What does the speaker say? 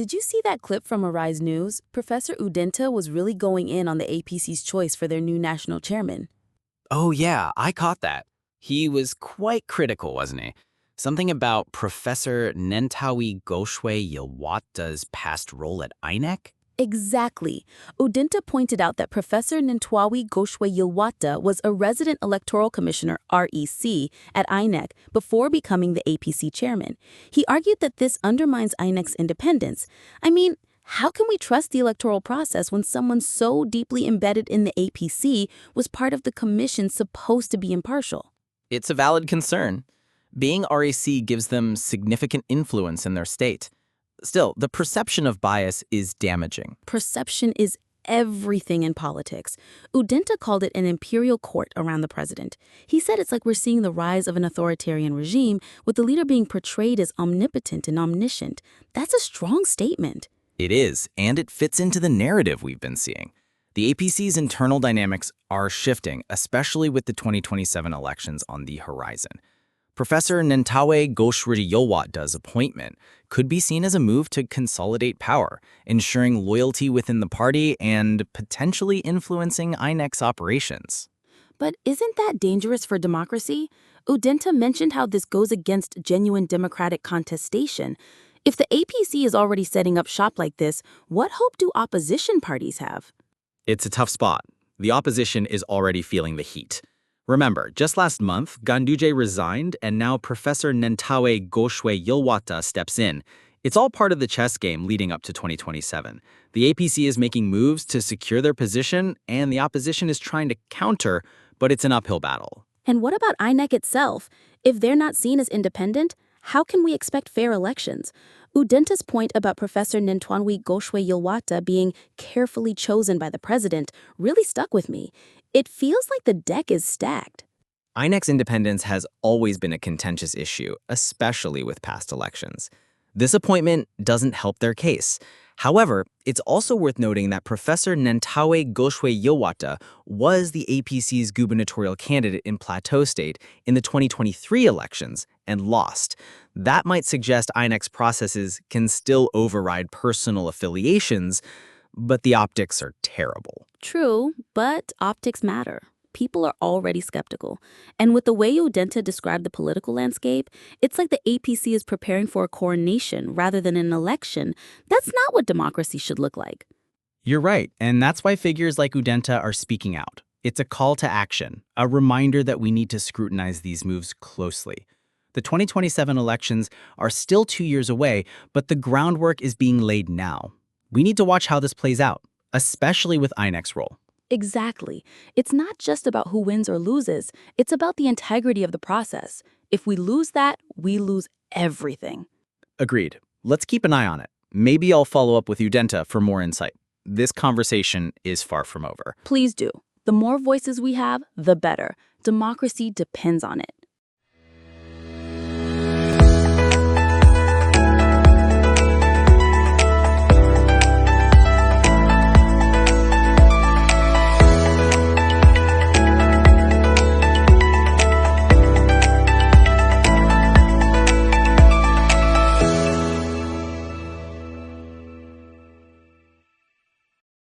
Did you see that clip from Arise News? Professor Udenta was really going in on the APC's choice for their new national chairman. Oh yeah, I caught that. He was quite critical, wasn't he? Something about Professor Nentawe Goshwe Yilwatda's past role at INEC? Exactly. Udenta pointed out that Professor Nentawe Goshwe Yilwatda was a Resident Electoral Commissioner, REC, at INEC before becoming the APC chairman. He argued that this undermines INEC's independence. I mean, how can we trust the electoral process when someone so deeply embedded in the APC was part of the commission supposed to be impartial? It's a valid concern. Being REC gives them significant influence in their state. Still, the perception of bias is damaging. Perception is everything in politics. Udenta called it an imperial court around the president. He said it's like we're seeing the rise of an authoritarian regime with the leader being portrayed as omnipotent and omniscient. That's a strong statement. It is, and it fits into the narrative we've been seeing. The APC's internal dynamics are shifting, especially with the 2027 elections on the horizon. Professor Nentawe Goshwe Yilwatda's appointment could be seen as a move to consolidate power, ensuring loyalty within the party and potentially influencing INEC's operations. But isn't that dangerous for democracy? Udenta mentioned how this goes against genuine democratic contestation. If the APC is already setting up shop like this, what hope do opposition parties have? It's a tough spot. The opposition is already feeling the heat. Remember, just last month, Ganduje resigned, and now Professor Nentawe Goshwe Yilwatda steps in. It's all part of the chess game leading up to 2027. The APC is making moves to secure their position, and the opposition is trying to counter, but it's an uphill battle. And what about INEC itself? If they're not seen as independent, how can we expect fair elections? Udenta's point about Professor Nentawe Goshwe Yilwatda being carefully chosen by the president really stuck with me. It feels like the deck is stacked. INEC's independence has always been a contentious issue, especially with past elections. This appointment doesn't help their case. However, it's also worth noting that Professor Nentawe Goshwe Yilwatda was the APC's gubernatorial candidate in Plateau State in the 2023 elections and lost. That might suggest INEC's processes can still override personal affiliations, but the optics are terrible. True, but optics matter. People are already skeptical. And with the way Udenta described the political landscape, it's like the APC is preparing for a coronation rather than an election. That's not what democracy should look like. You're right, and that's why figures like Udenta are speaking out. It's a call to action, a reminder that we need to scrutinize these moves closely. The 2027 elections are still 2 years away, but the groundwork is being laid now. We need to watch how this plays out, especially with INEC's role. Exactly. It's not just about who wins or loses. It's about the integrity of the process. If we lose that, we lose everything. Agreed. Let's keep an eye on it. Maybe I'll follow up with Udenta for more insight. This conversation is far from over. Please do. The more voices we have, the better. Democracy depends on it.